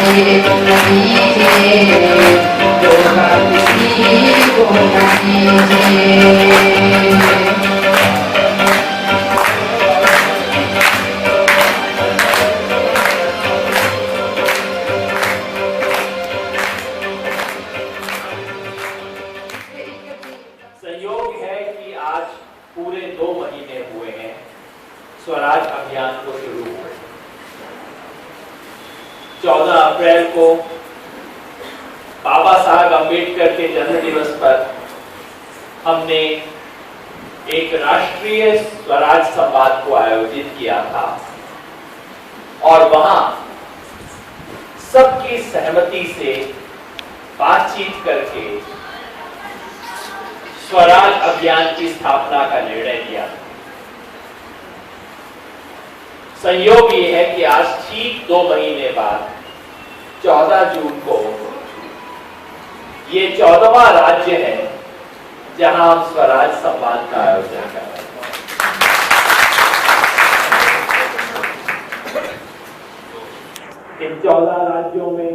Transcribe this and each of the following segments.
संयोग है कि आज पूरे 2 महीने हुए हैं स्वराज अभियान को शुरू हुए। 14 अप्रैल को बाबा साहब अम्बेडकर के जन्म दिवस पर हमने एक राष्ट्रीय स्वराज संवाद को आयोजित किया था और वहां सबकी सहमति से बातचीत करके स्वराज अभियान की स्थापना का निर्णय लिया। संयोग ये है कि आज ठीक 2 महीने बाद 14 जून को ये 14वां राज्य है जहां हम स्वराज संवाद का आयोजन कर रहे हैं। इन 14 राज्यों में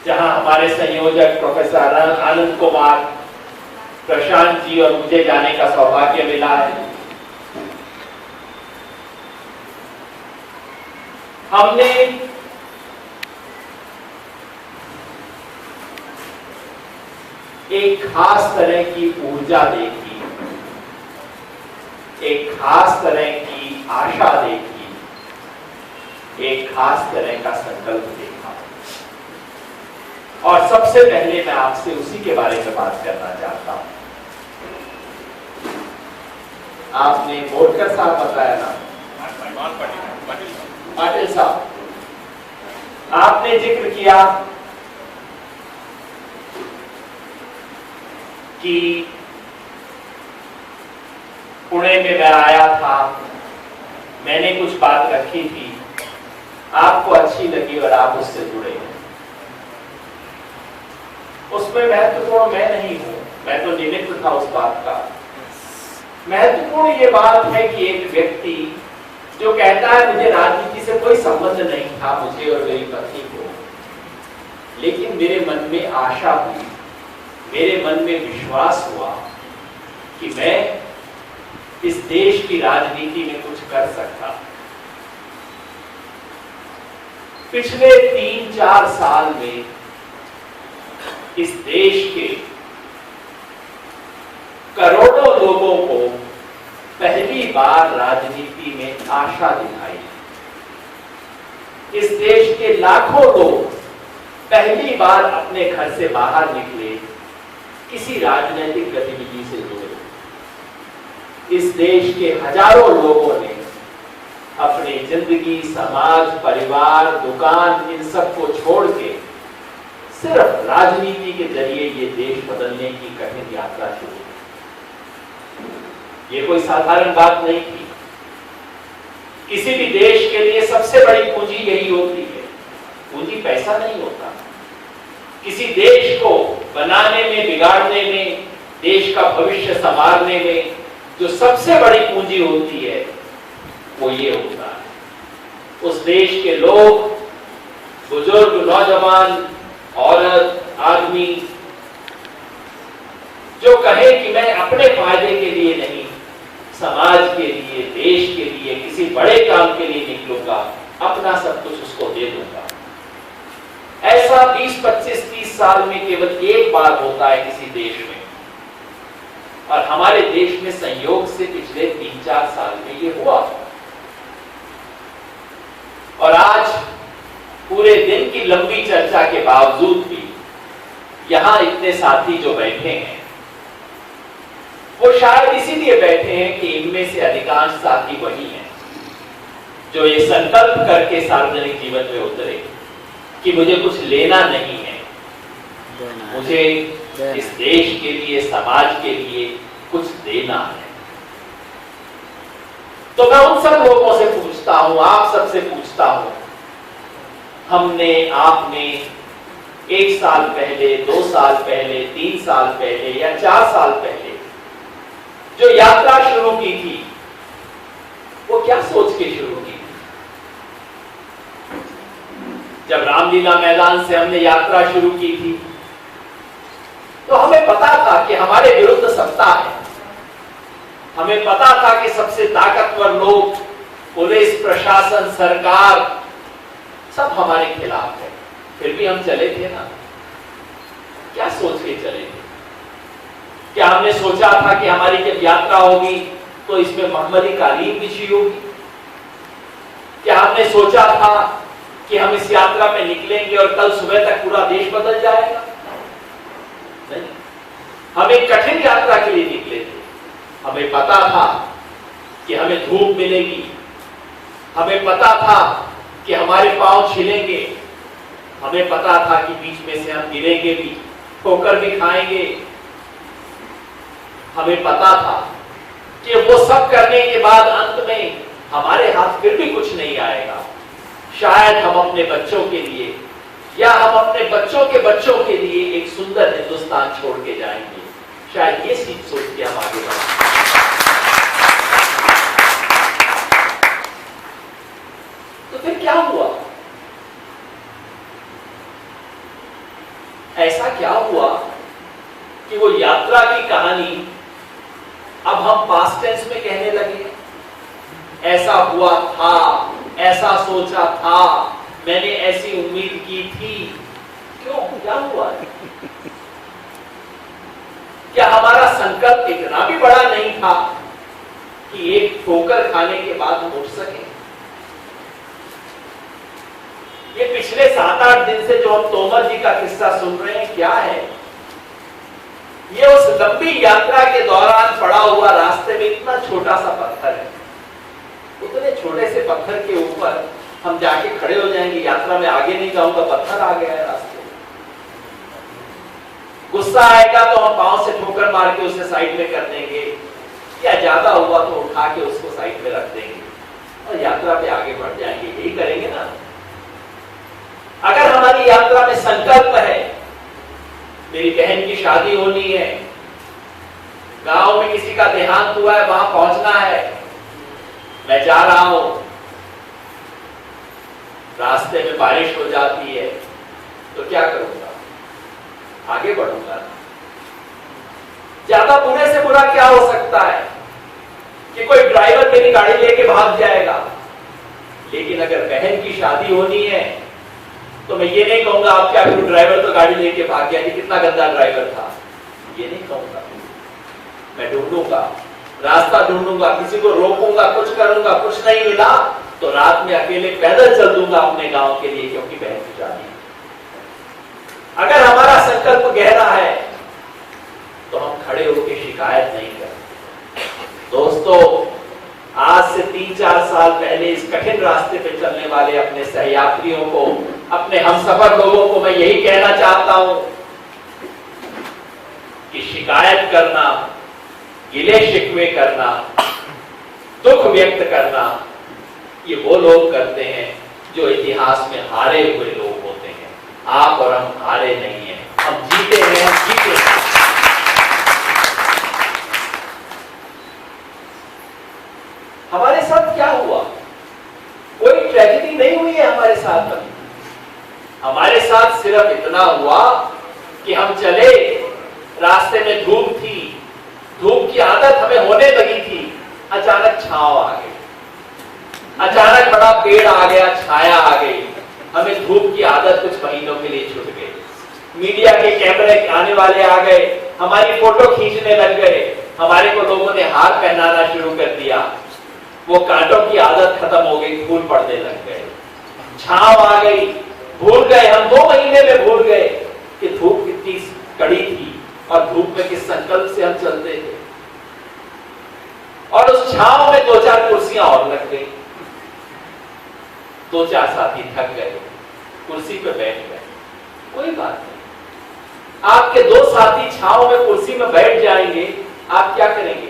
जहां हमारे संयोजक प्रोफेसर आनंद कुमार, प्रशांत जी और मुझे जाने का सौभाग्य मिला है, हमने एक खास तरह की ऊर्जा देखी, एक खास तरह की आशा देखी, एक खास तरह का संकल्प देखा। और सबसे पहले मैं आपसे उसी के बारे में बात करना चाहता हूं। आपने बोरकर साहब बताया ना, पाटिल साहब, आपने जिक्र किया कि पुणे में मैं आया था, मैंने कुछ बात रखी थी, आपको अच्छी लगी और आप उससे जुड़े। उसमें महत्वपूर्ण मैं नहीं हूं, मैं तो निमित्त था उस बात का। महत्वपूर्ण ये बात है कि एक व्यक्ति जो कहता है मुझे राजनीति से कोई संबंध नहीं था, मुझे और मेरी पत्नी को, लेकिन मेरे मन में आशा हुई, मेरे मन में विश्वास हुआ कि मैं इस देश की राजनीति में कुछ कर सकता। पिछले 3-4 साल में इस देश के करोड़ों लोगों को पहली बार राजनीति में आशा दिखाई। इस देश के लाखों लोग पहली बार अपने घर से बाहर निकले, किसी राजनीतिक गतिविधि से जुड़े। इस देश के हजारों लोगों ने अपनी जिंदगी, समाज, परिवार, दुकान, इन सब को छोड़ के सिर्फ राजनीति के जरिए ये देश बदलने की कठिन यात्रा शुरू की। ये कोई साधारण बात नहीं थी। किसी भी देश के लिए सबसे बड़ी पूंजी यही होती है, पूंजी पैसा नहीं होता। किसी देश को बनाने में, बिगाड़ने में, देश का भविष्य संवारने में जो सबसे बड़ी पूंजी होती है वो ये होता है। उस देश के लोग, बुजुर्ग, नौजवान, औरत, आदमी जो कहे कि मैं अपने फायदे के लिए नहीं, समाज के लिए, देश के लिए, किसी बड़े काम के लिए निकलूंगा, अपना सब कुछ उसको दे दूंगा। ऐसा 20, 25, 30 साल में केवल एक बार होता है किसी देश में, और हमारे देश में संयोग से पिछले 3-4 साल में ये हुआ। और आज पूरे दिन की लंबी चर्चा के बावजूद भी यहां इतने साथी जो बैठे हैं, वो शायद इसीलिए बैठे हैं कि इनमें से अधिकांश साथी वही हैं जो ये संकल्प करके सार्वजनिक जीवन में उतरे कि मुझे कुछ लेना नहीं है, मुझे इस देश के लिए, समाज के लिए कुछ देना है। तो मैं उन सब लोगों से पूछता हूं, आप सबसे पूछता हूं, हमने, आपने 1 साल पहले, 2 साल पहले, 3 साल पहले या 4 साल पहले जो यात्रा शुरू की थी, वो क्या सोच के शुरू की थी? जब रामलीला मैदान से हमने यात्रा शुरू की थी तो हमें पता था कि हमारे विरुद्ध सत्ता है। हमें पता था कि सबसे ताकतवर लोग, पुलिस प्रशासन, सरकार, सब हमारे खिलाफ है। फिर भी हम चले थे ना। क्या सोच के चले थे? क्या हमने सोचा था कि हमारी जब यात्रा होगी तो इसमें मोहम्मदी कालीन बिछी होगी? क्या हमने सोचा था कि हम इस यात्रा में निकलेंगे और कल सुबह तक पूरा देश बदल जाएगा? नहीं। हम एक कठिन यात्रा के लिए निकले थे। हमें पता था कि हमें धूप मिलेगी, हमें पता था कि हमारे पांव छिलेंगे, हमें पता था कि बीच में से हम गिरेंगे भी, ठोकर भी खाएंगे। हमें पता था कि वो सब करने के बाद अंत में हमारे हाथ फिर भी कुछ नहीं आएगा। शायद हम अपने बच्चों के लिए या हम अपने बच्चों के बच्चों के लिए एक सुंदर हिंदुस्तान छोड़ के जाएंगे। शायद ये सीख सोच के हम आगे बढ़ेंगे। तो फिर क्या हुआ? ऐसा क्या हुआ कि वो यात्रा की कहानी अब हम पास्ट टेंस में कहने लगे? ऐसा हुआ था, ऐसा सोचा था, मैंने ऐसी उम्मीद की थी। क्यों? क्या हुआ? क्या हमारा संकल्प इतना भी बड़ा नहीं था कि एक ठोकर खाने के बाद हम उठ सके? ये पिछले 7-8 दिन से जो हम तोमर जी का किस्सा सुन रहे हैं, क्या है? ये उस लंबी यात्रा के दौरान पड़ा हुआ रास्ते में इतना छोटा सा पत्थर है। उतने छोटे से पत्थर के ऊपर हम जाके खड़े हो जाएंगे, यात्रा में आगे नहीं जाऊंगा, पत्थर आ गया है रास्ते में। गुस्सा आएगा तो हम पांव से ठोकर मार के उसे साइड में कर देंगे, या ज्यादा हुआ तो उठा के उसको साइड में रख देंगे और यात्रा पे आगे बढ़ जाएंगे। यही करेंगे ना। अगर हमारी यात्रा में संकल्प है, मेरी बहन की शादी होनी है, गांव में किसी का देहांत हुआ है, वहां पहुंचना है, मैं जा रहा हूं, रास्ते में बारिश हो जाती है, तो क्या करूंगा? आगे बढ़ूंगा। ज्यादा बुरे से बुरा क्या हो सकता है कि कोई ड्राइवर मेरी गाड़ी लेके भाग जाएगा। लेकिन अगर बहन की शादी होनी है तो मैं ये नहीं कहूंगा आप क्या करूं, ड्राइवर तो गाड़ी लेके भाग गया, कितना गंदा ड्राइवर था, ये नहीं कहूंगा। मैं ढूंढूंगा, रास्ता ढूंढूंगा, किसी को रोकूंगा, कुछ करूंगा, कुछ नहीं मिला तो रात में अकेले पैदल चल दूंगा अपने गांव के लिए, क्योंकि बहन की शादी। अगर हमारा संकल्प गहरा है तो हम खड़े होकर शिकायत नहीं करते। दोस्तों, आज से 3-4 साल पहले इस कठिन रास्ते पे चलने वाले अपने सहयात्रियों को, अपने हमसफर लोगों को मैं यही कहना चाहता हूं कि शिकायत करना, गिले शिकवे करना, दुख व्यक्त करना, ये वो लोग करते हैं जो इतिहास में हारे हुए लोग होते हैं। आप और हम हारे नहीं हैं, हम जीते हैं, हम जीते हैं। हमारे साथ क्या हुआ? कोई ट्रेजेडी नहीं हुई है हमारे साथ कभी। हमारे साथ सिर्फ इतना हुआ कि हम चले, रास्ते में धूप थी, धूप की आदत हमें होने लगी थी, अचानक छांव आ गई, अचानक बड़ा पेड़ आ गया, छाया आ गई, हमें धूप की आदत कुछ महीनों के लिए छूट गई। मीडिया के कैमरे आने वाले आ गए, हमारी फोटो खींचने लग गए, हमारे को लोगों ने हार पहनाना शुरू कर दिया, वो कांटों की आदत खत्म हो गई, फूल पड़ने लग गए, छांव आ गई, भूल गए, हम 2 महीने में भूल गए कि धूप कितनी कड़ी थी और धूप में किस संकल्प से हम चलते थे। और उस छांव में 2-4 कुर्सियां और लग गई, 2-4 साथी थक गए, कुर्सी पे बैठ गए, कोई बात नहीं। आपके 2 साथी छांव में कुर्सी में बैठ जाएंगे, आप क्या करेंगे?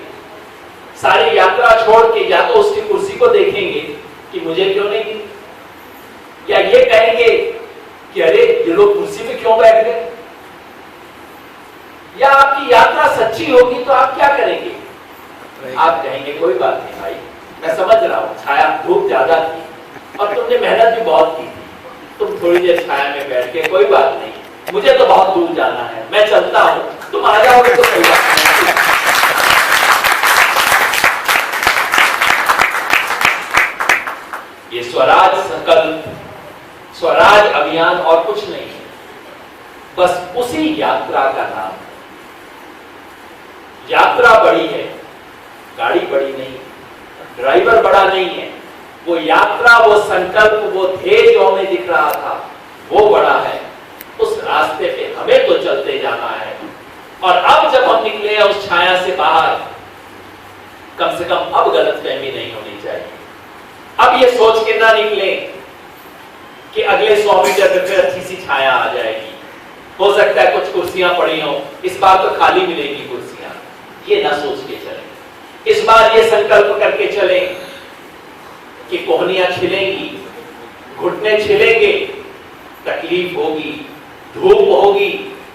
सारी यात्रा छोड़ के या तो उसकी कुर्सी को देखेंगे कि मुझे क्यों नहीं दी, या ये कहेंगे कि अरे ये लोग कुर्सी पे क्यों बैठ गए। या आपकी यात्रा सच्ची होगी तो आप क्या करेंगे? आप कहेंगे कोई बात नहीं भाई, मैं समझ रहा हूं, छाया धूप ज्यादा थी और तुमने मेहनत भी बहुत की थी, तुम थोड़ी देर छाया में बैठ के, कोई बात नहीं, मुझे तो बहुत दूर जाना है, मैं चलता हूं, तुम आ जाओगे तो कोई बात नहीं। ये स्वराज संकल्प, स्वराज अभियान और कुछ नहीं है, बस उसी यात्रा का नाम है। यात्रा बड़ी है, गाड़ी बड़ी नहीं, ड्राइवर बड़ा नहीं है, वो यात्रा, वो संकल्प, वो ध्येय जो हमें दिख रहा था वो बड़ा है। उस रास्ते पे हमें तो चलते जाना है। और अब जब हम निकले हैं उस छाया से बाहर, कम से कम अब गलतफहमी नहीं होनी चाहिए। अब ये सोच के ना निकले कि अगले 100 मीटर पे फिर अच्छी सी छाया आ जाएगी, हो सकता है कुछ कुर्सियां पड़ी हो, इस बार तो खाली मिलेगी कुर्सियां, ये ना सोच के चले। इस बार ये संकल्प करके चले कि कोहनियां छिलेंगी, घुटने छिलेंगे, तकलीफ होगी, धूप होगी,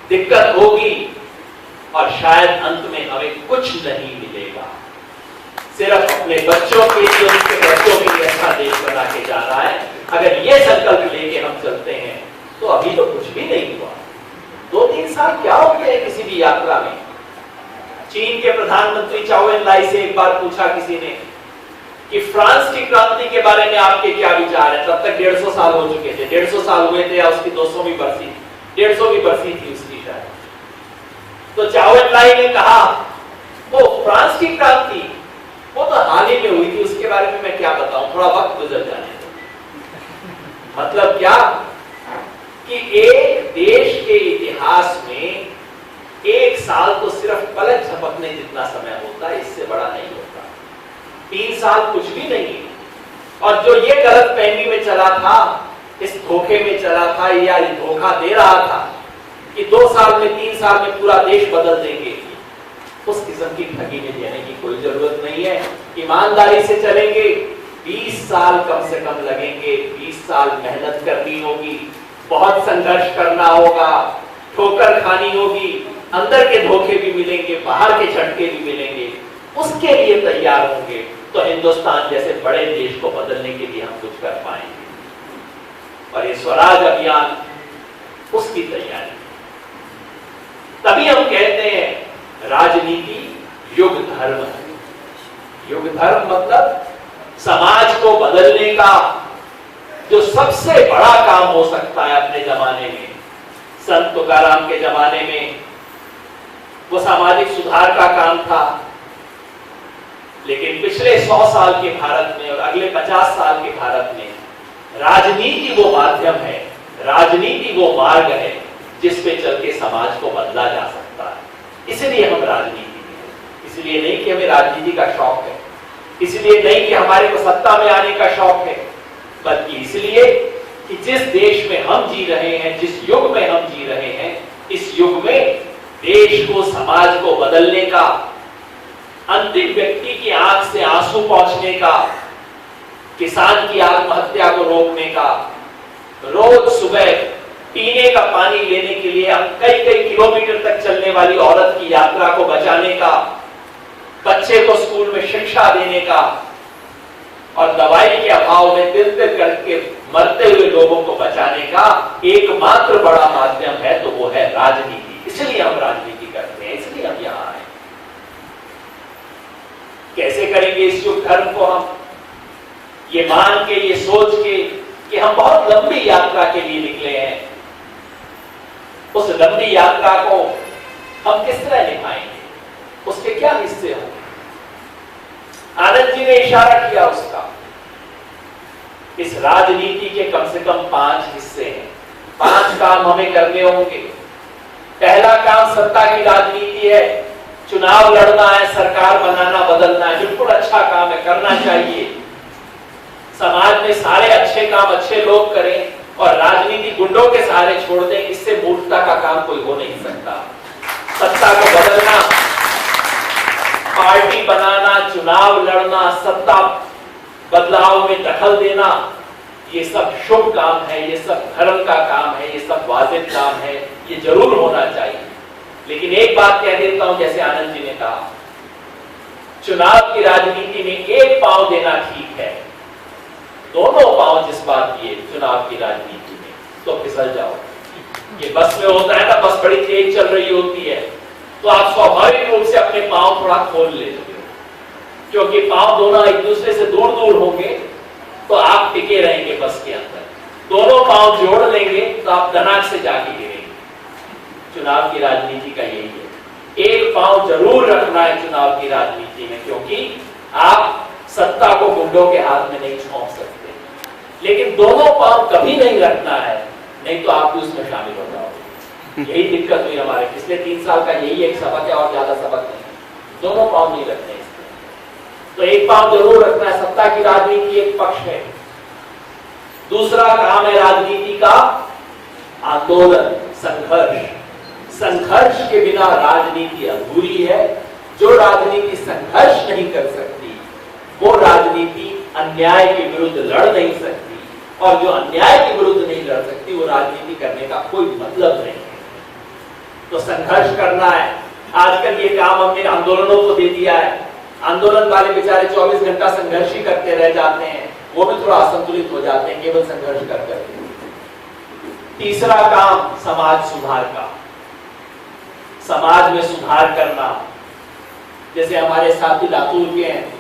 दिक्कत होगी, और शायद अंत में हमें कुछ नहीं मिलेगा। सिर्फ अपने बच्चों के लिए, उनके बच्चों के लिए अच्छा देश बना के जाना है। अगर ये संकल्प लेके हम चलते हैं तो अभी तो कुछ भी नहीं हुआ। 2-3 साल क्या होते हैं किसी भी यात्रा में। चीन के प्रधानमंत्री चाओ एन लाई से एक बार पूछा किसी ने कि फ्रांस की क्रांति के बारे में आपके क्या विचार है। तब तक 150 साल हो चुके थे, 150 साल हुए थे या उसकी 200वीं बरसी, 150वीं बरसी थी उसकी शायद। तो चाओ एन लाई ने कहा, वो फ्रांस की क्रांति वो तो हाल ही में हुई थी, उसके बारे में मैं क्या बताऊं, थोड़ा वक्त गुजर जाने दो। मतलब क्या कि एक देश के इतिहास में 1 साल तो सिर्फ पलक झपकने जितना समय होता है, इससे बड़ा नहीं होता। 3 साल कुछ भी नहीं है। और जो ये गलतफहमी में चला था, इस धोखे में चला था, या धोखा दे रहा था कि 2 साल में 3 साल में पूरा देश बदल देंगे, उस किस्म की ठगी में देने की कोई जरूरत नहीं है। ईमानदारी से चलेंगे, 20 साल कम से कम लगेंगे, 20 साल मेहनत करनी होगी, बहुत संघर्ष करना होगा, ठोकर खानी होगी, अंदर के धोखे भी मिलेंगे, बाहर के झटके भी मिलेंगे। उसके लिए तैयार होंगे तो हिंदुस्तान जैसे बड़े देश को बदलने के लिए हम कुछ कर पाएंगे। और ये स्वराज अभियान उसकी तैयारी। तभी हम कहते हैं राजनीति युग धर्म है। युग धर्म मतलब समाज को बदलने का जो सबसे बड़ा काम हो सकता है अपने जमाने में। संत तुकाराम के जमाने में वो सामाजिक सुधार का काम था, लेकिन पिछले 100 साल के भारत में और अगले 50 साल के भारत में राजनीति वो माध्यम है, राजनीति वो मार्ग है जिस पे चल के समाज को बदला जा सकता है। इसलिए हम राजनीति में, इसलिए नहीं कि हमें राजनीति का शौक है, इसलिए नहीं कि हमारे को सत्ता में आने का शौक है, बल्कि इसलिए कि जिस देश में हम जी रहे हैं, जिस युग में हम जी रहे हैं, इस युग में देश को, समाज को बदलने का, अंतिम व्यक्ति की आंख से आंसू पोंछने का, किसान की आत्महत्या को रोकने का, रोज सुबह पीने का पानी लेने के लिए कई किलोमीटर तक चलने वाली औरत की यात्रा को बचाने का, बच्चे को स्कूल में शिक्षा देने का, और दवाई के अभाव में दिल करके मरते हुए लोगों को बचाने का एकमात्र बड़ा माध्यम है, तो वो है राजनीति। इसलिए हम राजनीति करते हैं, इसलिए हम यहां आए। कैसे करेंगे इस युग धर्म को हम? ये मान के, ये सोच के कि हम बहुत लंबी यात्रा के लिए निकले हैं। उस लंबी यात्रा को हम किस तरह निभाएंगे, उसके क्या हिस्से होंगे? आनंद जी ने इशारा किया उसका। इस राजनीति के कम से कम 5 हिस्से हैं, 5 काम हमें करने होंगे। पहला काम सत्ता की राजनीति है, चुनाव लड़ना है, सरकार बनाना, बदलना है। बिल्कुल अच्छा काम है, करना चाहिए। समाज में सारे अच्छे काम अच्छे लोग करें और राजनीति गुंडों के सहारे छोड़ दें, इससे मूर्खता का काम कोई हो नहीं सकता। सत्ता को बदलना, पार्टी बनाना, चुनाव लड़ना, सत्ता बदलाव में दखल देना, ये सब शुभ काम है, ये सब धर्म का काम है, ये सब वाजिब काम है, ये जरूर होना चाहिए। लेकिन एक बात कह देता हूं, जैसे आनंद जी ने कहा, चुनाव की राजनीति में एक पांव देना ठीक है, दोनों पांव जिस बात दिए चुनाव की राजनीति में, तो फिसल जाओ। ये बस में होता है ना, बस बड़ी तेज चल रही होती है तो आप स्वाभाविक रूप से अपने पांव थोड़ा खोल लेते हो, क्योंकि पांव दोनों एक दूसरे से दूर दूर होंगे तो आप टिके रहेंगे बस के अंदर। दोनों पांव जोड़ लेंगे तो आप धनाक से जाके गिरेंगे। चुनाव की राजनीति का यही है, एक पांव जरूर रखना है चुनाव की राजनीति में, क्योंकि आप सत्ता को गुंडों के हाथ में नहीं सौंप सकते, लेकिन दोनों पांव कभी नहीं रखना है, नहीं तो आप उसमें शामिल हो जाओगे। यही दिक्कत हुई हमारे पिछले 3 साल का, यही एक सबक है और ज्यादा सबक नहीं। दोनों पांव नहीं रखने इसमें, तो एक पांव जरूर रखना है। सत्ता की राजनीति एक पक्ष है, दूसरा काम है राजनीति का आंदोलन, संघर्ष। संघर्ष के बिना राजनीति अधूरी है। जो राजनीति संघर्ष नहीं कर सकती वो राजनीति अन्याय के विरुद्ध लड़ नहीं सकती, और जो अन्याय के विरुद्ध नहीं लड़ सकती वो राजनीति करने का कोई मतलब नहीं है। तो संघर्ष करना है। आजकल ये काम हमने आंदोलनों को दे दिया है, आंदोलन वाले बेचारे 24 घंटा संघर्ष ही करते रह जाते हैं, वो भी थोड़ा असंतुलित हो जाते हैं केवल संघर्ष कर करके। तीसरा काम समाज सुधार का, समाज में सुधार करना। जैसे हमारे साथी लातूर के हैं,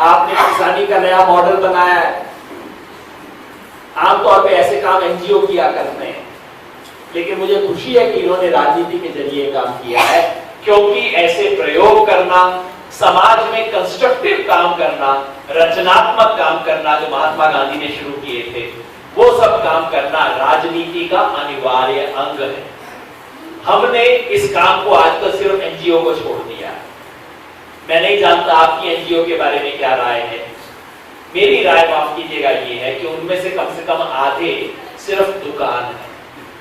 आपने किसानी का नया मॉडल बनाया है। आमतौर पे ऐसे काम एनजीओ किया करते हैं, लेकिन मुझे खुशी है कि इन्होंने राजनीति के जरिए काम किया है, क्योंकि ऐसे प्रयोग करना, समाज में कंस्ट्रक्टिव काम करना, रचनात्मक काम करना जो महात्मा गांधी ने शुरू किए थे, वो सब काम करना राजनीति का अनिवार्य अंग है। हमने इस काम को आजकल सिर्फ एनजीओ को छोड़ दिया है। मैं नहीं जानता आपकी एनजीओ के बारे में क्या राय है। मेरी राय, माफ कीजिएगा, ये है कि उनमें से कम आधे सिर्फ दुकान है,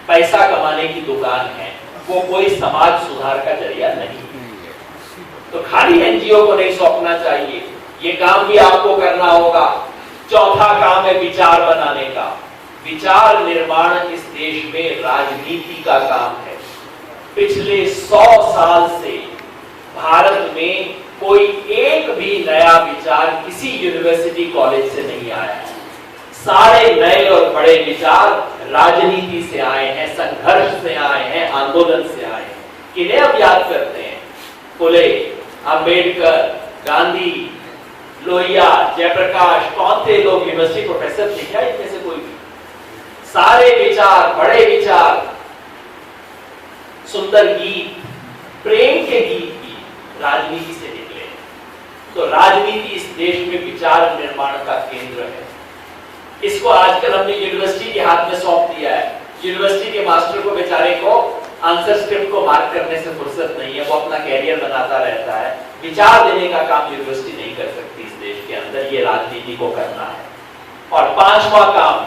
पैसा कमाने की दुकान है, वो कोई समाज सुधार का जरिया नहीं। तो खाली एनजीओ को नहीं सौंपना चाहिए, ये काम भी आपको करना होगा। चौथा काम है विचार बनाने का। विचार निर्माण इस देश में राजनीति का काम है। पिछले 100 साल से भारत में कोई एक भी नया विचार किसी यूनिवर्सिटी कॉलेज से नहीं आया है। सारे नए और बड़े विचार राजनीति से आए हैं, संघर्ष से आए हैं, आंदोलन से आए हैं। किन्हें हम याद करते हैं? फुले, अंबेडकर, गांधी, लोहिया, जयप्रकाश, कौन थे लोग यूनिवर्सिटी प्रोफेसर थे क्या इनमें से कोई भी? सारे विचार, बड़े विचार, सुंदर गीत, प्रेम के गीत भी राजनीति से निकले। तो राजनीति इस देश में विचार निर्माण का केंद्र है। इसको आजकल हमने यूनिवर्सिटी के हाथ में सौंप दिया है। यूनिवर्सिटी के मास्टर को, बेचारे को आंसर स्क्रिप्ट को मार्क करने से फुर्सत नहीं है, वो अपना कैरियर बनाता रहता है। विचार देने का काम यूनिवर्सिटी नहीं कर सकती इस देश के अंदर, ये राजनीति को करना है। और पांचवा काम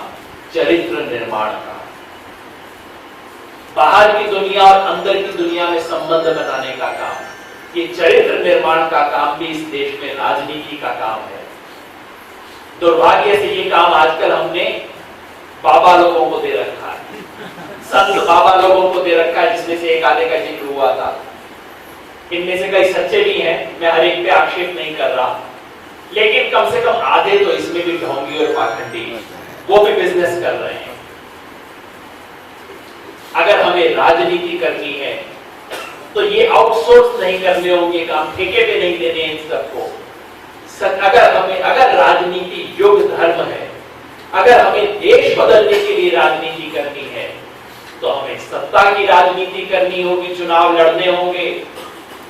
चरित्र निर्माण का। बाहर की दुनिया और अंदर की दुनिया में संबंध बनाने का काम, ये चरित्र निर्माण का काम भी इस देश में राजनीति का काम है। दुर्भाग्य से ये काम आजकल हमने बाबा लोगों को दे रखा है, संत बाबा लोगों को दे रखा है, जिसमें से एक आधे का जिक्र हुआ था। इनमें से कई सच्चे भी हैं, मैं हर एक पे आक्षेप नहीं कर रहा, लेकिन कम से कम आधे तो इसमें भी ढोंगी और पाखंडी, वो भी बिजनेस कर रहे हैं। अगर हमें राजनीति करनी है तो ये आउटसोर्स नहीं करने होंगे काम, ठेके पे नहीं देने इन सबको। अगर राजनीति युग धर्म है, अगर हमें देश बदलने के लिए राजनीति करनी है तो हमें सत्ता की राजनीति करनी होगी, चुनाव लड़ने होंगे,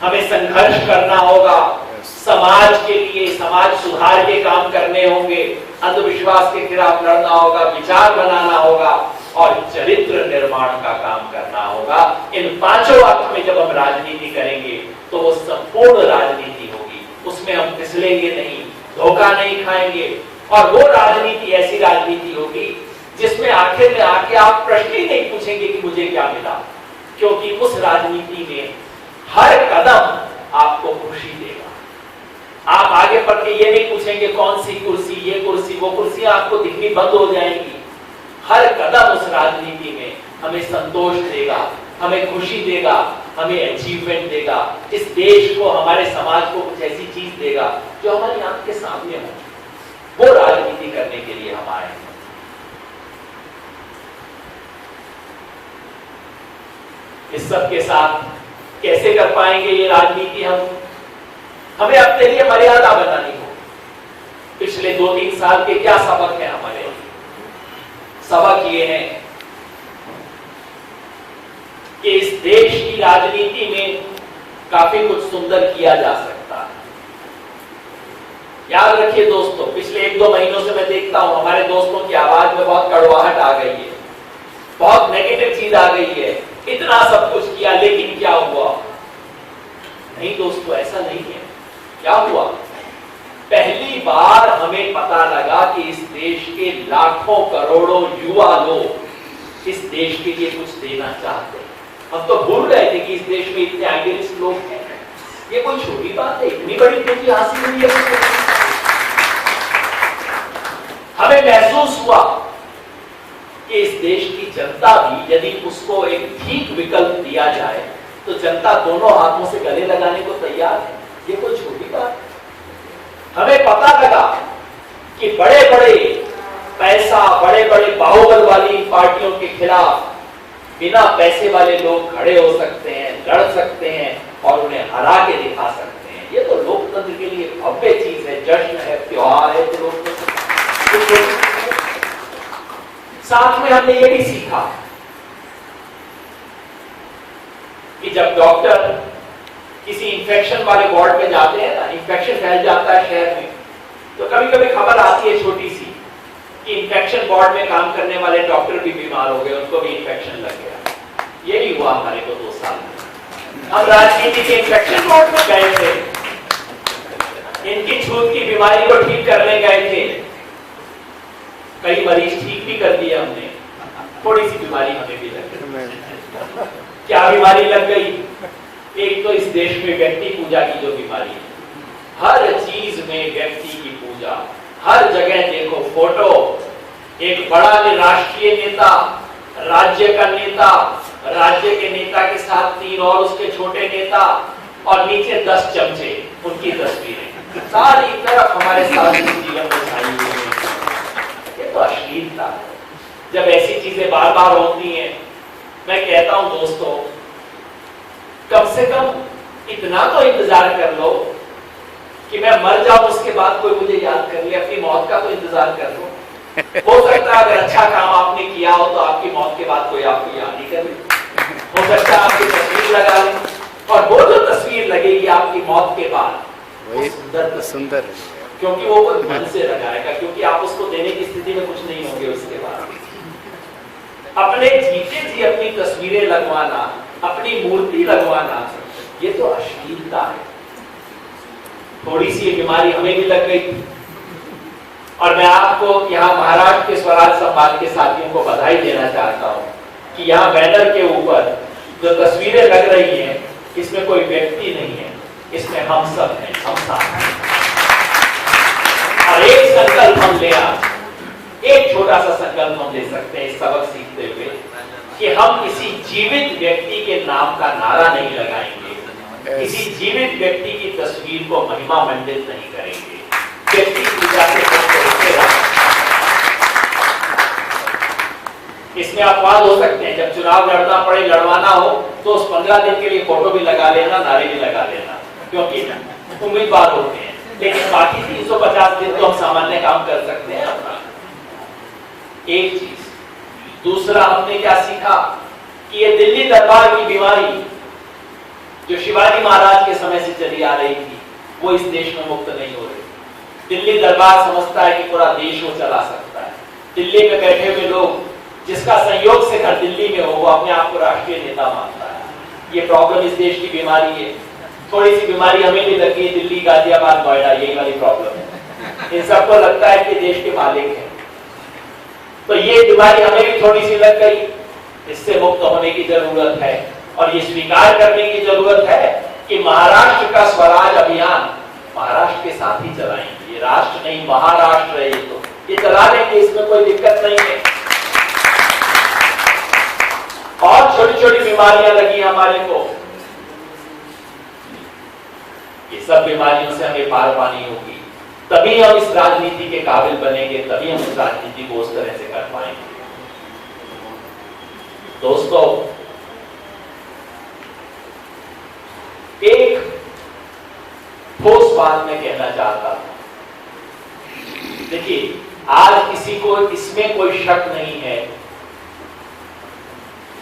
हमें संघर्ष करना होगा, समाज के लिए समाज सुधार के काम करने होंगे, अंधविश्वास के खिलाफ लड़ना होगा, विचार बनाना होगा और चरित्र निर्माण का काम करना होगा। इन पांचों अर्थ में जब हम राजनीति करेंगे तो वो संपूर्ण राजनीति होगी, उसमें हम फिसलेंगे नहीं, धोखा नहीं खाएंगे, और वो राजनीति ऐसी राजनीति होगी जिसमें आखिर में आके आप प्रश्न ही नहीं पूछेंगे कि मुझे क्या मिला, क्योंकि उस राजनीति में हर कदम आपको खुशी देगा। आप आगे बढ़ के ये नहीं पूछेंगे कौन सी कुर्सी, ये कुर्सी, वो कुर्सी आपको दिखनी बंद हो जाएंगी। हर कदम उस राजनीति में हमें संतोष देगा, हमें खुशी देगा, हमें अचीवमेंट देगा, इस देश को, हमारे समाज को कुछ ऐसी चीज देगा जो हमारी आंख के सामने हो। वो राजनीति करने के लिए हम आए हैं। इस सब के साथ कैसे कर पाएंगे ये राजनीति? हमें अपने लिए मर्यादा बनानी हो। पिछले 2-3 साल के क्या सबक है हमारे? सबक ये है कि इस देश की राजनीति में काफी कुछ सुंदर किया जा सकता है। याद रखिए दोस्तों, पिछले 1-2 महीनों से मैं देखता हूं हमारे दोस्तों की आवाज में बहुत कड़वाहट आ गई है, बहुत नेगेटिव चीज आ गई है। इतना सब कुछ किया लेकिन क्या हुआ? नहीं दोस्तों, ऐसा नहीं है। क्या हुआ? पहली बार हमें पता लगा कि इस देश के लाखों करोड़ों युवा लोग इस देश के लिए कुछ देना चाहते हैं। हम तो भूल गए थे कि इस देश में इतने आइडियलिस्ट लोग हैं। ये कोई छोटी बात है, इतनी बड़ी उपलब्धि हासिल हुई है। हमें महसूस हुआ कि इस देश की जनता भी यदि उसको एक ठीक विकल्प दिया जाए तो जनता दोनों हाथों से गले लगाने को तैयार है। ये कोई छोटी बात है। हमें पता लगा कि बड़े बड़े पैसा, बड़े बड़े बाहुबल वाली पार्टियों के खिलाफ बिना पैसे वाले लोग खड़े हो सकते हैं, लड़ सकते हैं और उन्हें हरा के दिखा सकते हैं। ये तो लोकतंत्र के लिए भव्य चीज है, जश्न है, त्योहार है। तो साथ में हमने ये भी सीखा कि जब डॉक्टर किसी इंफेक्शन वाले वार्ड में जाते हैं ना, इंफेक्शन फैल जाता है शहर में, तो कभी कभी खबर आती है छोटी सी कि इंफेक्शन वार्ड में काम करने वाले डॉक्टर भी बीमार हो गए, उनको भी इंफेक्शन लग गया। यही हुआ हमारे को 2 साल में। हम राजनीति के इंफेक्शन वार्ड में गए थे, इनकी छूत की बीमारी को ठीक करने गए थे। कई मरीज ठीक भी कर दिए हमने। थोड़ी सी बीमारी हमें भी लग गई। क्या बीमारी लग गई? एक तो इस देश में व्यक्ति पूजा की जो बीमारी है, हर चीज में व्यक्ति की पूजा, हर जगह देखो फोटो, एक बड़ा राष्ट्रीय नेता, राज्य का नेता, राज्य के नेता के साथ 3 और उसके छोटे नेता और नीचे 10 चमचे, उनकी तस्वीरें सारी तरफ हमारे सामाजिक जीवन में छाई हुई है। ये तो अश्लीलता है। जब ऐसी चीजें बार बार होती हैं, मैं कहता हूं दोस्तों, कम से कम इतना तो इंतजार कर लो कि मैं मर जाऊं, उसके बाद कोई मुझे याद कर ले। अपनी मौत का तो इंतजार कर लो। हो सकता है अगर अच्छा काम आपने किया हो तो आपकी मौत के बाद कोई आपको याद नहीं करे। हो सकता है आपकी तस्वीर लगा ले, और वो जो तस्वीर लगेगी आपकी मौत के बाद वो सुंदर क्योंकि वो कोई मन से लगाएगा, क्योंकि आप उसको देने की स्थिति में कुछ नहीं होंगे उसके बाद। अपने जीते जी अपनी तस्वीरें लगवाना, अपनी मूर्ति लगवाना, ये तो अश्लीलता है। थोड़ी सी बीमारी हमें भी लग गई थी और मैं आपको यहाँ महाराष्ट्र के स्वराज संवाद के साथियों को बधाई देना चाहता हूँ कि यहाँ बैनर के ऊपर जो तस्वीरें लग रही हैं, इसमें कोई व्यक्ति नहीं है, इसमें हम सब हैं, हम साथ हैं। और एक संकल्प हम ले आए, एक छोटा सा संकल्प हम ले सकते हैं इस सबक सीखते हुए कि हम किसी जीवित व्यक्ति के नाम का नारा नहीं लगाएंगे, किसी जीवित व्यक्ति की तस्वीर को महिमा मंडित नहीं करेंगे, व्यक्ति पूजा से इसमें अपवाद हो सकते हैं। जब चुनाव लड़ना पड़े, लड़वाना हो, तो उस 15 दिन के लिए फोटो भी लगा लेना, नारे भी लगा लेना, क्योंकि उम्मीदवार होते हैं। लेकिन बाकी 350 दिन तो हम सामान्य काम कर सकते हैं अपना। एक चीज। दूसरा, हमने क्या सीखा कि ये दिल्ली दरबार की बीमारी जो शिवाजी महाराज के समय से चली आ रही थी, वो इस देश में मुक्त नहीं हो रही। दिल्ली दरबार समझता है कि पूरा देश वो चला सकता है। दिल्ली में बैठे हुए लोग, जिसका संयोग से घर दिल्ली में हो, वो अपने आप को राष्ट्रीय नेता मानता है। ये प्रॉब्लम इस देश की बीमारी है। थोड़ी सी बीमारी हमें भी लगी, दिल्ली, गाजियाबाद, नोएडा, यही वाली प्रॉब्लम है। इन सबको लगता है कि देश के मालिक है। तो ये बीमारी हमें भी थोड़ी सी लग गई। इससे मुक्त होने की जरूरत है और ये स्वीकार करने की जरूरत है कि महाराष्ट्र का स्वराज अभियान महाराष्ट्र के साथ ही चलाएंगे। ये राष्ट्र नहीं, महाराष्ट्र है। ये चला लेंगे, इसमें कोई दिक्कत नहीं है। और छोटी छोटी बीमारियां लगी हमारे को, ये सब बीमारियों से हमें पार पानी होगी, तभी हम इस राजनीति के काबिल बनेंगे, तभी हम इस राजनीति को उस तरह से कर पाएंगे। दोस्तों,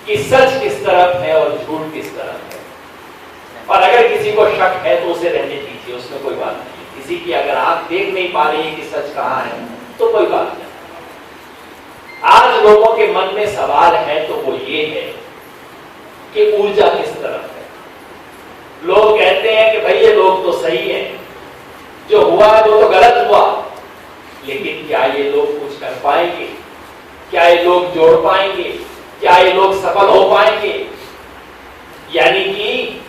कि सच किस तरफ है और झूठ किस तरफ है। और अगर किसी को शक है तो उसे रहने दीजिए, उसमें कोई बात नहीं। किसी की अगर आंख देख नहीं पा रही है कि सच कहाँ है तो कोई बात नहीं। आज लोगों के मन में सवाल है तो वो ये है कि ऊर्जा किस तरफ है। लोग कहते हैं कि भाई ये लोग तो सही है, जो हुआ है वो तो गलत हुआ, लेकिन क्या ये लोग कुछ कर पाएंगे? क्या ये लोग जोड़ पाएंगे? क्या ये लोग सफल हो पाएंगे? यानी कि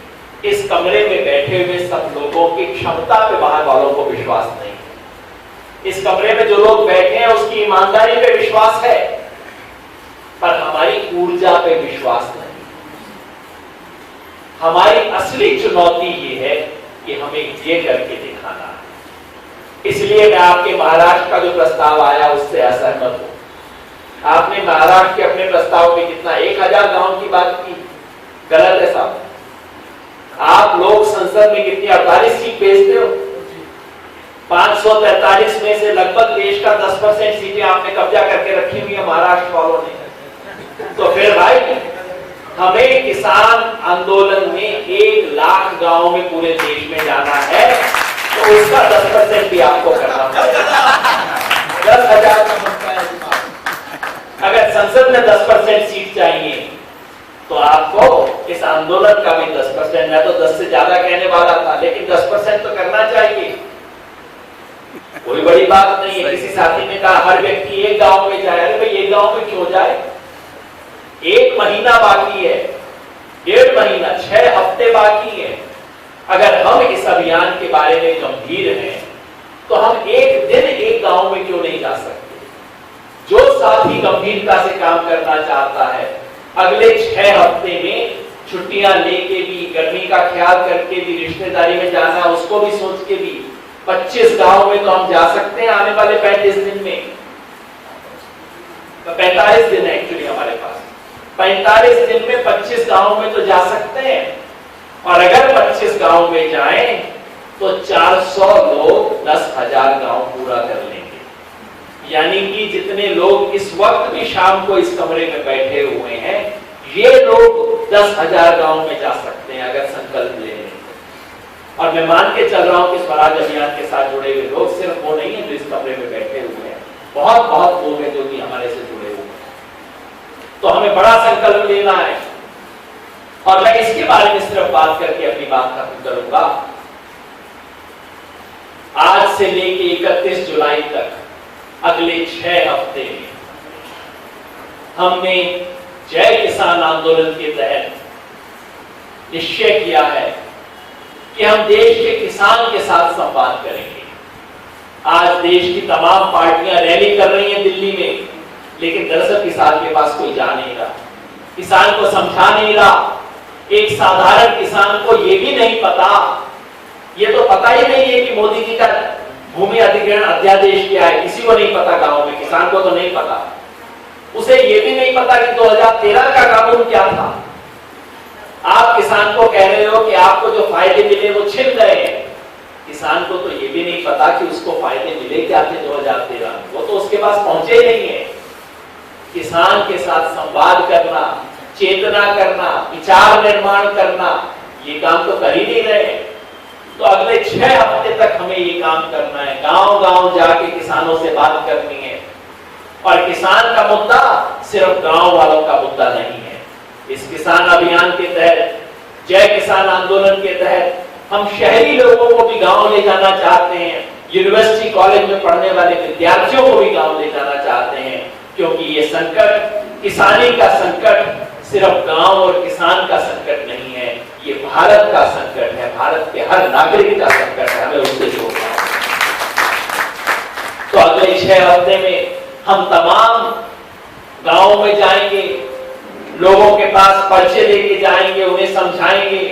इस कमरे में बैठे हुए सब लोगों की क्षमता पे बाहर वालों को विश्वास नहीं है। इस कमरे में जो लोग बैठे हैं उसकी ईमानदारी पे विश्वास है, पर हमारी ऊर्जा पे विश्वास नहीं। हमारी असली चुनौती ये है कि हमें ये करके दिखाना है। इसलिए मैं आपके महाराष्ट्र का जो प्रस्ताव आया उससे असहमत हूं। आपने महाराष्ट्र के अपने प्रस्ताव में कितना 1000 गांव की बात की, गलत है साहब। आप लोग संसद में कितनी 48 सीट भेजते हो, 543 में से लगभग देश का 10% सीटें आपने कब्जा करके रखी हुई है महाराष्ट्र वालों ने। तो फिर भाई हमें किसान आंदोलन में 1 लाख गांव में पूरे देश में जाना है, तो उसका 10% भी आपको करना पड़ेगा। 10,000 अगर संसद में 10% सीट चाहिए तो आपको इस आंदोलन का भी 10%, मैं तो 10 से ज्यादा कहने वाला था, लेकिन 10% तो करना चाहिए। कोई बड़ी बात नहीं है। किसी साथी ने कहा हर व्यक्ति एक गांव में जाए। अरे भाई एक गांव में क्यों जाए? 1 महीना बाकी है, 1.5 महीना, 6 हफ्ते बाकी है। अगर हम इस अभियान के बारे में गंभीर हैं तो हम एक दिन एक गांव में क्यों नहीं जा सकते? जो साथी गंभीरता से काम करना चाहता है, अगले 6 हफ्ते में छुट्टियां लेके भी, गर्मी का ख्याल करके भी, रिश्तेदारी में जाना उसको भी सोच के भी 25 गांव में तो हम जा सकते हैं आने वाले 35 दिन में। 45 दिन है एक्चुअली हमारे पास। 45 दिन में 25 गांव में तो जा सकते हैं। और अगर 25 गांव में जाएं तो 400 लोग 10,000 गांव पूरा कर लेंगे। यानी कि जितने लोग इस वक्त भी शाम को इस कमरे में बैठे हुए हैं, ये लोग 10,000 गांव में जा सकते हैं अगर संकल्प ले लें। और मैं मान के चल रहा हूं कि स्वराज अभियान के साथ जुड़े हुए लोग सिर्फ वो नहीं है जो इस कमरे में बैठे हुए हैं, बहुत बहुत लोग हैं जो भी हमारे से जुड़े हुए हैं। तो हमें बड़ा संकल्प लेना है। और मैं इसके बारे में सिर्फ बात करके अपनी बात खत्म करूंगा। आज से लेके 31 जुलाई तक अगले 6 हफ्ते में हमने जय किसान आंदोलन के तहत निश्चय किया है कि हम देश के किसान के साथ संवाद करेंगे। आज देश की तमाम पार्टियां रैली कर रही हैं दिल्ली में, लेकिन दरअसल किसान के पास कोई जा नहीं रहा, किसान को समझा नहीं रहा। एक साधारण किसान को यह भी नहीं पता, ये तो पता ही नहीं है कि मोदी जी का भूमि अधिग्रहण अध्यादेश क्या है, किसी को नहीं पता। गांव में किसान को तो नहीं पता, उसे ये भी नहीं पता कि 2013 का कानून क्या था। आप किसान को कह रहे हो कि आपको जो फायदे मिले वो छिन गए हैं, किसान को तो ये भी नहीं पता कि उसको फायदे मिले क्या थे 2013 में, वो तो उसके पास पहुंचे ही नहीं है। किसान के साथ संवाद करना, चेतना करना, विचार निर्माण करना, ये काम तो कर ही नहीं रहे। तो अगले 6 हफ्ते तक हमें ये काम करना है, गांव गांव जाके किसानों से बात करनी है। और किसान का मुद्दा सिर्फ गांव वालों का मुद्दा नहीं है। इस किसान अभियान के तहत, जय किसान आंदोलन के तहत हम शहरी लोगों को भी गांव ले जाना चाहते हैं, यूनिवर्सिटी कॉलेज में पढ़ने वाले विद्यार्थियों को भी गांव ले जाना चाहते हैं, क्योंकि ये संकट, किसानी का संकट सिर्फ गांव और किसान का संकट नहीं है, ये भारत का संकट है, भारत के हर नागरिक का संकट है। हमें उससे जोड़ना है। तो अगले 6 हफ्ते में हम तमाम गांवों में जाएंगे, लोगों के पास पर्चे लेके जाएंगे, उन्हें समझाएंगे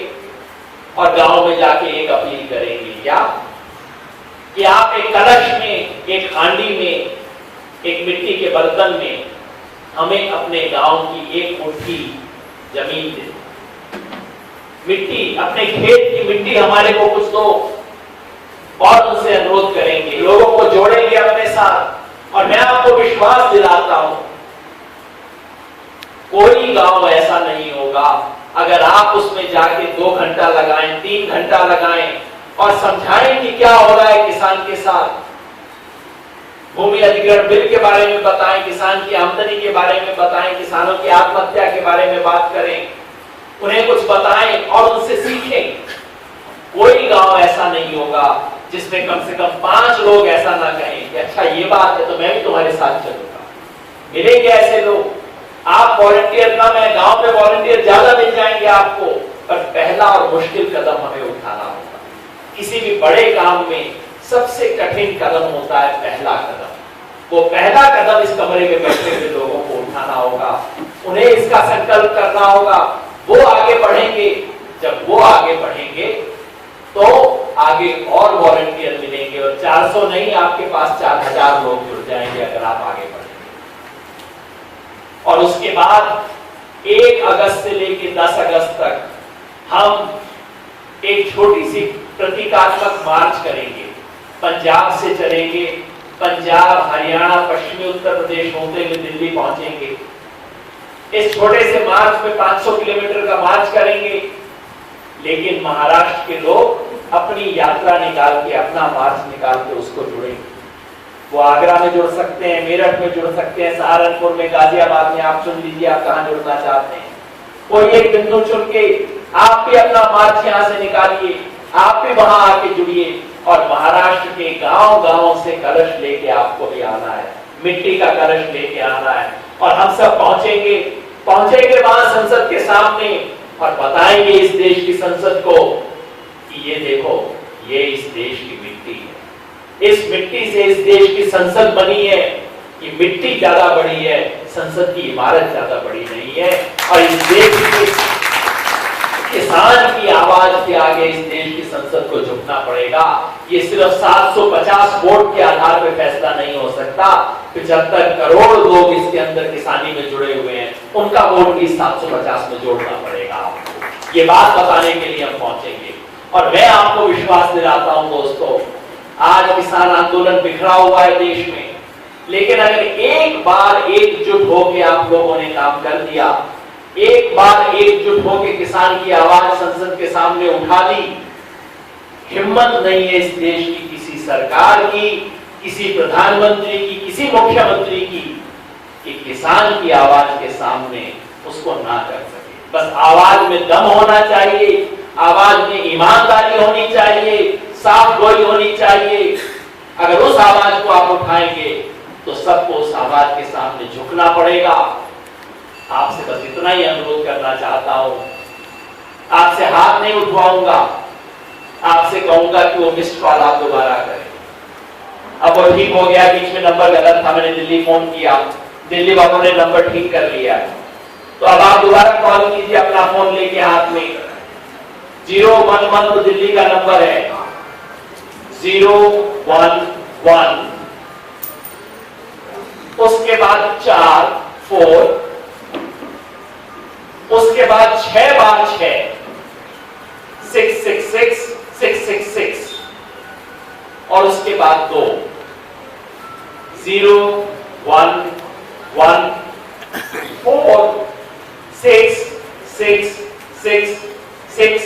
और गांव में जाके एक अपील करेंगे, क्या कि आप एक कलश में, एक हांडी में, एक मिट्टी के बर्तन में हमें अपने गांव की एक मुट्ठी जमीन दे, मिट्टी, अपने खेत की मिट्टी हमारे को कुछ दो। और उनसे अनुरोध करेंगे, लोगों को जोड़ेंगे अपने साथ। और मैं आपको विश्वास दिलाता हूं, कोई गांव ऐसा नहीं होगा अगर आप उसमें जाके 2 घंटा लगाएं, 3 घंटा लगाएं और समझाएं कि क्या हो रहा है किसान के साथ। भूमि अधिग्रहण बिल के बारे में बताएं, किसान की आमदनी के बारे में बताएं, किसानों की आत्महत्या के बारे में बात करें, उन्हें कुछ बताएं और उनसे सीखें। कोई गांव ऐसा नहीं होगा जिसमें कम से कम 5 लोग ऐसा ना कहें कि अच्छा ये बात है तो मैं भी तुम्हारे साथ चलूंगा। मिलेंगे ऐसे लोग। आप वॉलंटियर कम है, गांव में वॉलंटियर ज्यादा मिल जाएंगे आपको, पर पहला और मुश्किल कदम हमें उठाना होगा। किसी भी बड़े काम में सबसे कठिन कदम होता है पहला कदम। वो पहला कदम इस कमरे में बैठे हुए लोगों को उठाना होगा, उन्हें इसका संकल्प करना होगा। वो आगे बढ़ेंगे, जब वो आगे बढ़ेंगे तो आगे और वॉलंटियर मिलेंगे और 400 नहीं, आपके पास 4000 लोग जुड़ जाएंगे अगर आप आगे बढ़ेंगे। और उसके बाद 1 अगस्त से लेकर 10 अगस्त तक हम एक छोटी सी प्रतीकात्मक मार्च करेंगे। पंजाब से चलेंगे, पंजाब, हरियाणा, पश्चिमी उत्तर प्रदेश होते हुए दिल्ली पहुंचेंगे। इस छोटे से मार्च में 500 किलोमीटर का मार्च करेंगे, लेकिन महाराष्ट्र के लोग अपनी यात्रा निकाल के, अपना मार्च निकाल के उसको जुड़ेंगे। वो आगरा में जुड़ सकते हैं, मेरठ में जुड़ सकते हैं, सहारनपुर में, गाजियाबाद में, आप चुन लीजिए आप कहां जुड़ना चाहते हैं। कोई एक बिंदु चुन के आप भी अपना मार्च यहां से निकालिए, आप भी वहां आके जुड़िए और महाराष्ट्र के गांव-गांव से कलश लेके आपको भी आना है, मिट्टी का कलश लेके आना है और हम सब पहुंचेंगे वहां संसद के सामने और बताएंगे इस देश की संसद को कि ये देखो, ये इस देश की मिट्टी है, इस मिट्टी से इस देश की संसद बनी है। ये मिट्टी ज्यादा बड़ी है, संसद की इमारत ज्यादा बड़ी नहीं है। और इस देश के किसान की आवाज के आगे इस देश की संसद को झुकना पड़ेगा। ये सिर्फ 750 वोट के आधार पर फैसला नहीं हो सकता। 75 करोड़ लोग इसके अंदर किसानी में जुड़े हुए हैं, उनका वोट भी 750 में जोड़ना पड़ेगा आपको। ये बात बताने के लिए हम पहुंचेंगे और मैं आपको विश्वास दिलाता हूं दोस्तों, आज किसान आंदोलन बिखरा हुआ है देश में, लेकिन अगर एक बार एकजुट होकर आप लोगों ने काम कर दिया, एक बार एकजुट होकर किसान की आवाज संसद के सामने उठा दी, हिम्मत नहीं है इस देश की किसी सरकार की, किसी प्रधानमंत्री की, किसी मुख्यमंत्री की कि किसान की आवाज के सामने उसको ना कर सके। बस आवाज में दम होना चाहिए, आवाज में ईमानदारी होनी चाहिए, साफ गोई होनी चाहिए। अगर उस आवाज को आप उठाएंगे तो सबको उस आवाज के सामने झुकना पड़ेगा। आपसे बस इतना ही अनुरोध करना चाहता हूं, आपसे हाथ नहीं उठवाऊंगा, आपसे कहूंगा कि वो मिस्ड कॉल आप दोबारा करें। अब वो ठीक हो गया, बीच में नंबर गलत था, मैंने दिल्ली फोन किया, दिल्ली वालों ने नंबर ठीक कर लिया, तो अब आप दोबारा कॉल कीजिए अपना फोन लेके हाथ में। 011 तो दिल्ली का नंबर है, 011, उसके बाद 4 4, उसके बाद 6 बार 6, 666 666 और उसके बाद 2, 0 1 1 4 6 6 6 6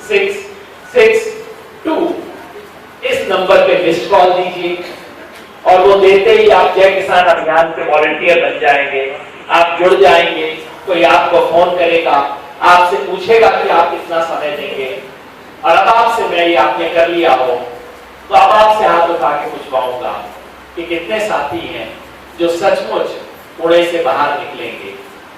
6 6 2। इस नंबर पे मिस्ड कॉल दीजिए और वो देते ही आप जय किसान अभियान से वॉलंटियर बन जाएंगे, आप जुड़ जाएंगे। कोई आपको फोन करेगा, आपसे पूछेगा कि आप कितना समय देंगे, और अब आपसे मैं ये आपने कर लिया हो तो अब आपसे हाथ उठा के पूछवाऊंगा कि कितने साथी हैं जो सचमुच पुणे से बाहर निकलेंगे,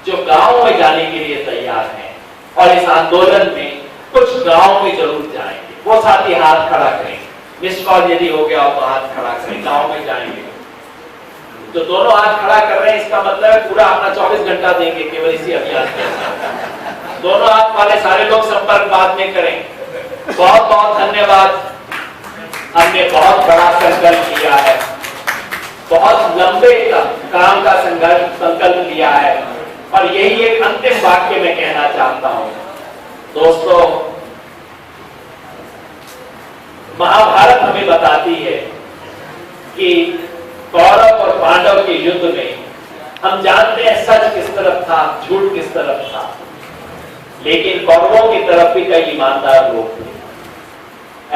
जो गांव में जाने के लिए तैयार हैं और इस आंदोलन में कुछ गांव में जरूर जाएंगे। वो साथी हाथ खड़ा करेंगे, मिस्ड कॉल यदि हो गया हो तो हाथ खड़ा करें, गांव में जाएंगे। जो दोनों हाथ खड़ा कर रहे हैं इसका मतलब है पूरा अपना 24 घंटा देंगे केवल इसी अभियान में। दोनों हाथ वाले सारे लोग संपर्क बाद में करें। बहुत बहुत धन्यवाद। हमने बहुत बड़ा संकल्प लिया है, बहुत लंबे काम का संकल्प लिया है और यही एक अंतिम वाक्य मैं कहना चाहता हूं। दोस्तों, महाभारत हमें बताती है कि कौरव और पांडव के युद्ध में हम जानते हैं सच किस तरफ था, झूठ किस तरफ था, लेकिन कौरवों की तरफ भी कई ईमानदार लोग थे।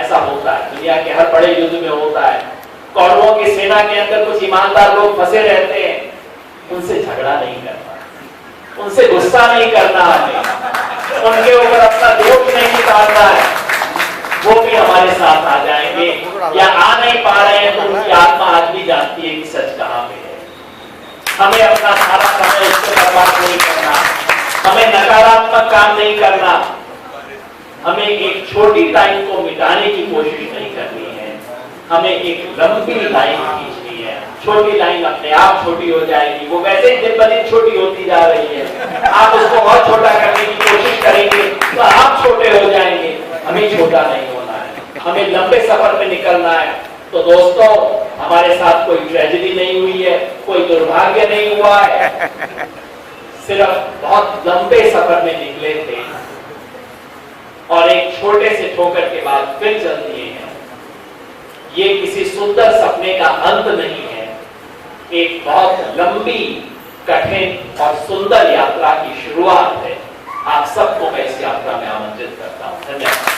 ऐसा होता है, दुनिया के हर बड़े युद्ध में होता है। कौरवों की सेना के अंदर कुछ ईमानदार लोग फंसे रहते हैं, उनसे झगड़ा नहीं करना, उनसे गुस्सा नहीं करना, हमें उनके ऊपर अपना दोष नहीं निकालना है। वो भी हमारे साथ आ जाएंगे या आ नहीं पा रहे हैं तो उनकी आत्मा आज भी जानती है कि सच कहां पे है। हमें अपना सारा समय उससे बर्बाद नहीं करना, हमें नकारात्मक काम नहीं करना, हमें एक छोटी लाइन को मिटाने की कोशिश नहीं करनी है, हमें एक लंबी लाइन खींचनी है। छोटी लाइन अपने आप छोटी हो जाएगी, वो वैसे ही दिन ब दिन छोटी होती जा रही है। आप उसको और छोटा करने की कोशिश करेंगे तो आप छोटे हो जाएंगे, हमें छोटा नहीं होना है, हमें लंबे सफर में निकलना है। तो दोस्तों, हमारे साथ कोई ट्रेजेडी नहीं हुई है, कोई दुर्भाग्य नहीं हुआ है, सिर्फ बहुत लंबे सफर में निकले थे और एक छोटे से ठोकर के बाद फिर चल दिए हैं। ये किसी सुंदर सपने का अंत नहीं है, एक बहुत लंबी, कठिन और सुंदर यात्रा की शुरुआत है। आप सबको मैं इस यात्रा में आमंत्रित करता हूं। धन्यवाद।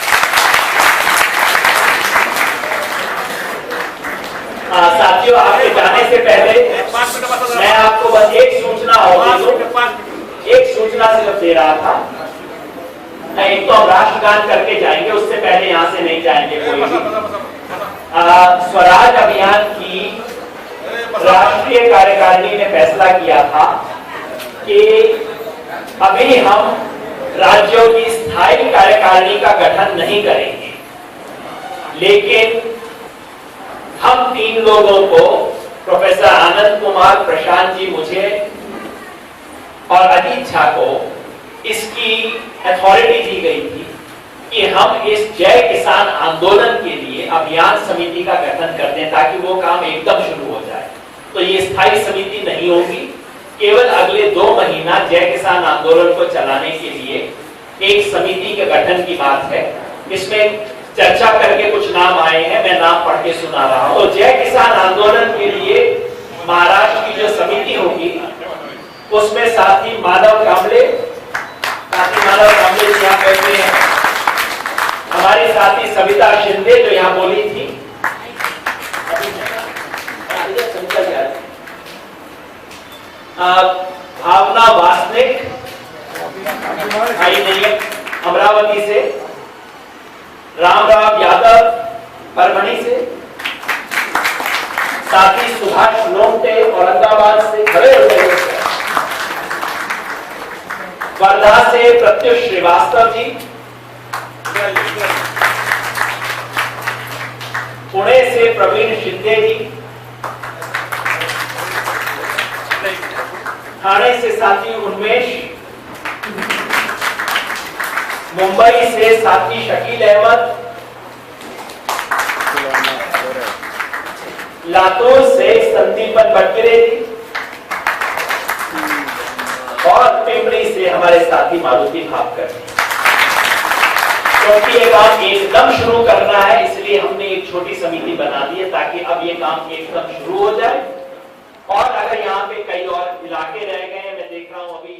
साथियों, आपके जाने से पहले मैं आपको बस एक सूचना एक सूचना सिर्फ दे रहा था। एक तो हम राष्ट्रगान करके जाएंगे, उससे पहले यहां से नहीं जाएंगे कोई भी। स्वराज अभियान की राष्ट्रीय कार्यकारिणी ने फैसला किया था कि अभी हम राज्यों की स्थायी कार्यकारिणी का गठन नहीं करेंगे, लेकिन हम 3 लोगों को, प्रोफेसर आनंद कुमार, प्रशांत जी, मुझे और अजीत झा को इसकी अथॉरिटी दी गई थी कि हम इस जय किसान आंदोलन के लिए अभियान समिति का गठन कर दें ताकि वो काम एकदम शुरू हो जाए। तो ये स्थायी समिति नहीं होगी, केवल अगले 2 महीना जय किसान आंदोलन को चलाने के लिए एक समिति के गठन की बात है। इसमें चर्चा करके कुछ नाम आए हैं, मैं नाम पढ़ के सुना रहा हूं। तो जय किसान आंदोलन के लिए महाराष्ट्र की जो समिति होगी उसमें साथी माधव कांबले जी यहाँ बैठे हैं, हमारी साथी सविता शिंदे जो यहाँ बोली थी, भावना वासनिक भाई नहीं है अमरावती से, रामराव यादव परभणी से, साथी सुभाष लोमटे औरंगाबाद से, खड़े हो गए, वर्धा से प्रत्युष श्रीवास्तव जी, पुणे से प्रवीण शिंदे जी, ठाणे से साथी उन्मेष, मुंबई से साथी शकील अहमद, लातूर से संदीपन बटगिरे जी और पिंपरी से हमारे साथी मारुति भापकर जी। क्योंकि ये काम एकदम शुरू करना है, इसलिए हमने एक छोटी समिति बना दी है ताकि अब ये काम एकदम शुरू हो जाए। और अगर यहाँ पे कई और इलाके रह गए हैं, मैं देख रहा हूँ अभी